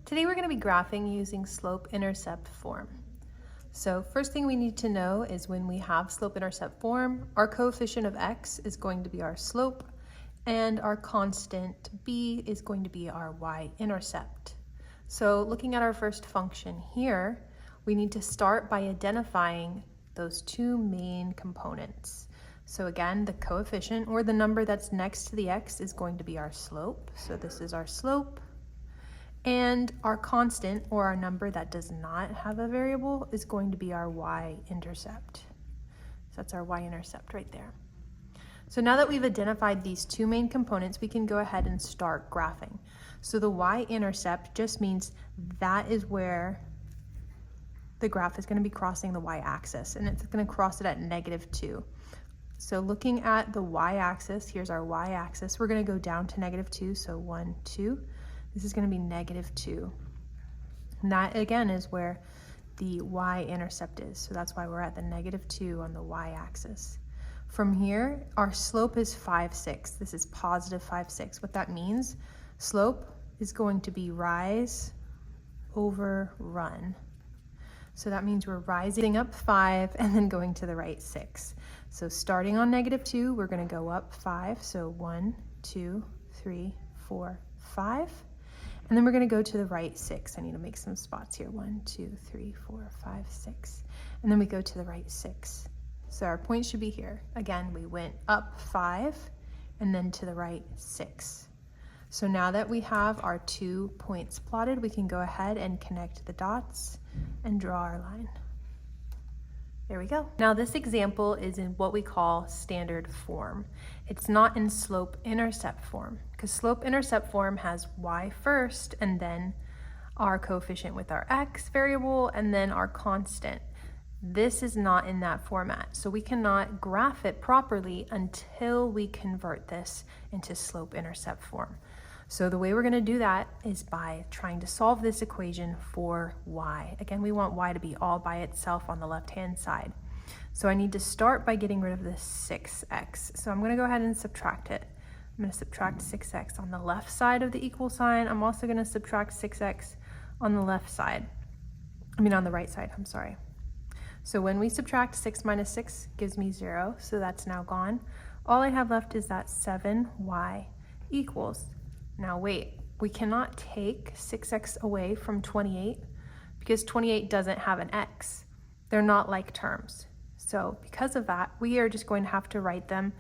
Today we're going to be graphing using slope-intercept form. So first thing we need to know is when we have slope-intercept form, our coefficient of x is going to be our slope and our constant b is going to be our y-intercept. So looking at our first function here, we need to start by identifying those two main components. So again, the coefficient or the number that's next to the x is going to be our slope. So this is our slope. And our constant, or our number that does not have a variable, is going to be our y-intercept. So that's our y-intercept right there. So now that we've identified these two main components, we can go ahead and start graphing. So the y-intercept just means that is where the graph is going to be crossing the y-axis, and it's going to cross it at -2. So looking at the y-axis, here's our y-axis, we're going to go down to -2, so 1, 2. This is going to be -2. And that again is where the y-intercept is. So that's why we're at the -2 on the y-axis. From here, our slope is 5, 6. This is positive 5, 6. What that means, slope is going to be rise over run. So that means we're rising up 5 and then going to the right 6. So starting on -2, we're going to go up 5. So 1, 2, 3, 4, 5. And then we're going to go to the right 6. I need to make some spots here. 1, 2, 3, 4, 5, 6. And then we go to the right 6. So our point should be here. Again, we went up 5 and then to the right 6. So now that we have our 2 points plotted, we can go ahead and connect the dots and draw our line. There we go. Now this example is in what we call standard form. It's not in slope-intercept form, because slope-intercept form has y first and then our coefficient with our x variable and then our constant. This is not in that format, so we cannot graph it properly until we convert this into slope-intercept form. So the way we're going to do that is by trying to solve this equation for y. Again, we want y to be all by itself on the left-hand side. So I need to start by getting rid of this 6x. So I'm going to go ahead and subtract it. I'm going to subtract 6x on the left side of the equal sign. I'm also going to subtract 6x on the left side. On the right side, I'm sorry. So when we subtract 6 minus 6 gives me 0, so that's now gone. All I have left is that 7y equals. Now wait, we cannot take 6x away from 28 because 28 doesn't have an x. They're not like terms. So because of that, we are just going to have to write them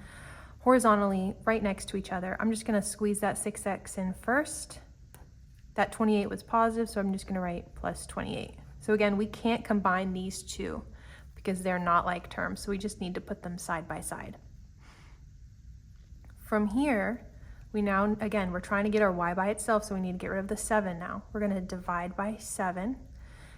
horizontally right next to each other. I'm just going to squeeze that 6x in first. That 28 was positive, so I'm just going to write plus 28. So again, we can't combine these two because they're not like terms, so we just need to put them side by side. From here, we now, again, we're trying to get our y by itself, so we need to get rid of the 7 now. We're going to divide by 7,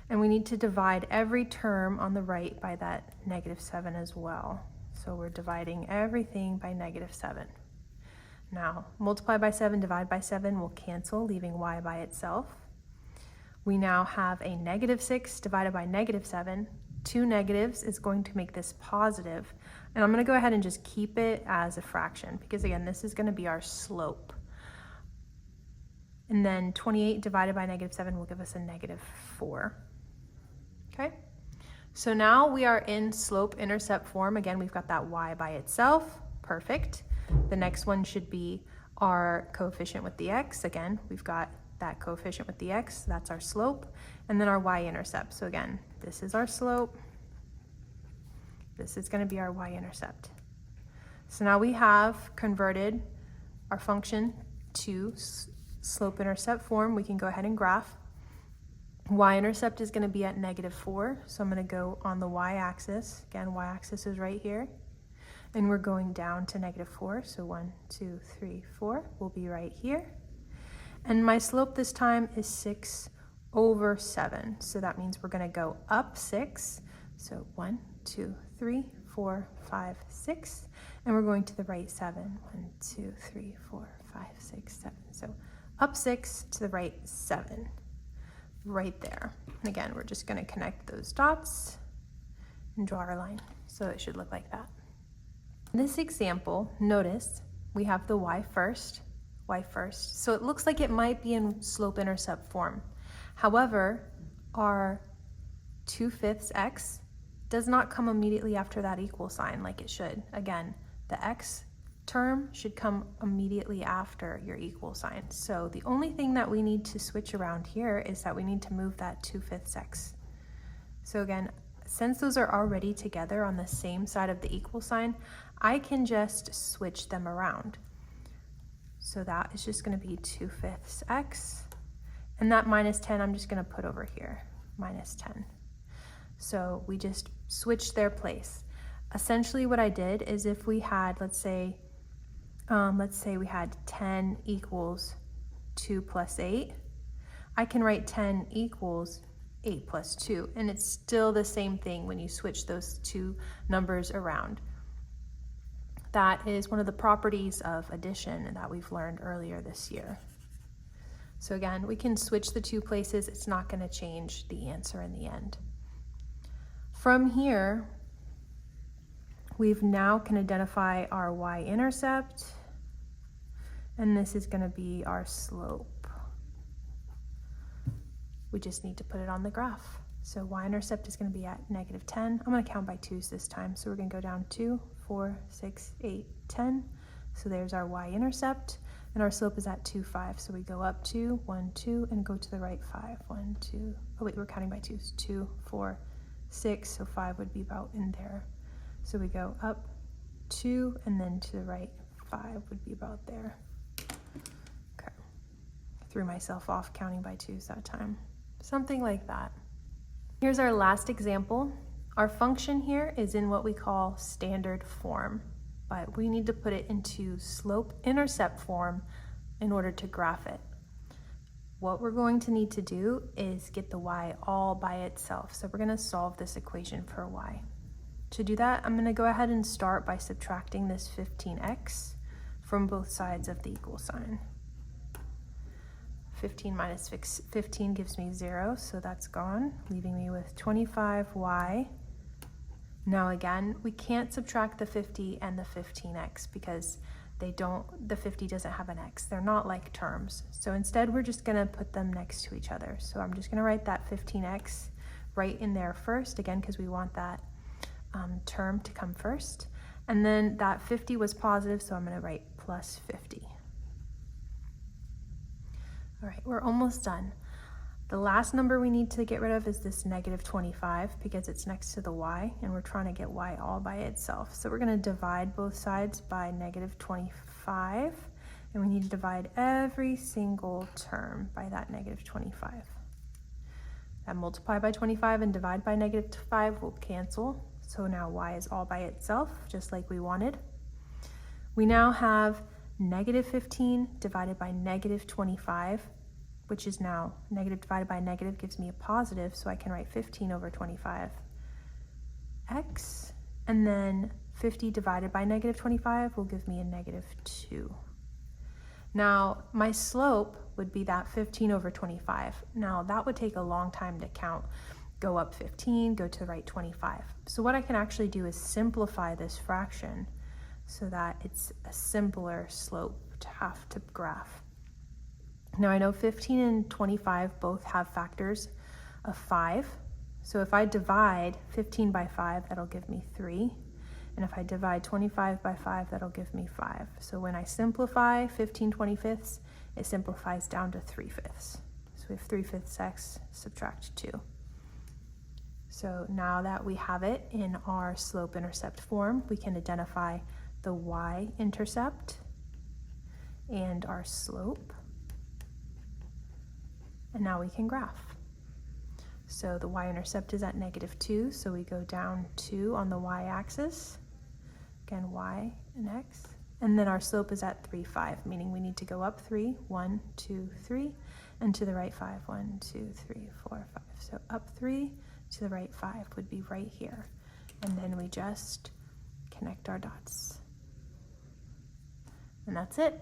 and we need to divide every term on the right by that -7 as well. So we're dividing everything by -7. Now, multiply by 7, divide by 7 will cancel, leaving y by itself. We now have a -6 divided by -7. 2 negatives is going to make this positive. And I'm going to go ahead and just keep it as a fraction because, again, this is going to be our slope. And then 28 divided by -7 will give us a -4. Okay? So now we are in slope-intercept form. Again, we've got that y by itself. Perfect. The next one should be our coefficient with the x. Again, we've got that coefficient with the x. That's our slope. And then our y-intercept. So again, this is our slope. This is going to be our y-intercept. So now we have converted our function to slope-intercept form. We can go ahead and graph. Y-intercept is going to be at -4, so I'm going to go on the y-axis. Again, y-axis is right here. And we're going down to -4, so 1, 2, 3, 4 will be right here. And my slope this time is 6 over 7, so that means we're going to go up 6. So 1, 2, 3, 4, 5, 6, and we're going to the right 7. 1, 2, 3, 4, 5, 6, 7. So up 6 to the right 7, right there. And again, we're just going to connect those dots and draw our line. So it should look like that. In this example, notice we have the y first. So it looks like it might be in slope-intercept form. However, our 2/5 x does not come immediately after that equal sign like it should. Again, the x term should come immediately after your equal sign. So the only thing that we need to switch around here is that we need to move that 2/5 x. So again, since those are already together on the same side of the equal sign, I can just switch them around. So that is just going to be 2/5 x, and that minus 10 I'm just going to put over here, minus 10. So we just switched their place. Essentially what I did is if we had, let's say we had 10 equals 2 plus 8, I can write 10 equals 8 plus 2, and it's still the same thing when you switch those two numbers around. That is one of the properties of addition that we've learned earlier this year. So again, we can switch the two places. It's not going to change the answer in the end. From here, we've now can identify our y-intercept, and this is going to be our slope. We just need to put it on the graph. So y-intercept is going to be at -10. I'm going to count by 2's this time. So we're going to go down 2, 4, 6, 8, 10. So there's our y-intercept, and our slope is at 2, 5. So we go up 2, 1, 2, and go to the right 5. 1, 2. Oh wait, we're counting by 2's. 2, 4, 6. So 5 would be about in there. So we go up 2, and then to the right 5 would be about there. Okay. Threw myself off counting by 2's that time. Something like that. Here's our last example. Our function here is in what we call standard form, but we need to put it into slope-intercept form in order to graph it. What we're going to need to do is get the y all by itself. So we're going to solve this equation for y. To do that, I'm going to go ahead and start by subtracting this 15x from both sides of the equal sign. 15 minus 15 gives me 0, so that's gone, leaving me with 25y. Now again, we can't subtract the 50 and the 15x because the 50 doesn't have an x. They're not like terms. So instead, we're just gonna put them next to each other. So I'm just gonna write that 15x right in there first, again, because we want that term to come first. And then that 50 was positive, so I'm gonna write plus 50. All right, we're almost done. The last number we need to get rid of is this -25 because it's next to the y, and we're trying to get y all by itself. So we're going to divide both sides by -25, and we need to divide every single term by that -25. That multiply by 25 and divide by -5 will cancel. So now y is all by itself, just like we wanted. We now have -15 divided by -25, which is now negative divided by negative gives me a positive, so I can write 15 over 25 x, and then 50 divided by -25 will give me a -2. Now my slope would be that 15 over 25. Now that would take a long time to count. Go up 15, go to the right 25. So what I can actually do is simplify this fraction so that it's a simpler slope to have to graph. Now I know 15 and 25 both have factors of 5. So if I divide 15 by 5, that'll give me 3. And if I divide 25 by 5, that'll give me 5. So when I simplify 15 25ths, it simplifies down to 3/5. So we have 3/5 x, subtract 2. So now that we have it in our slope-intercept form, we can identify the y-intercept and our slope. And now we can graph. So the y-intercept is at -2, so we go down 2 on the y-axis. Again, y and x. And then our slope is at 3, 5, meaning we need to go up 3, 1, 2, 3, and to the right 5, 1, 2, 3, 4, 5. So up 3, to the right 5 would be right here. And then we just connect our dots. And that's it.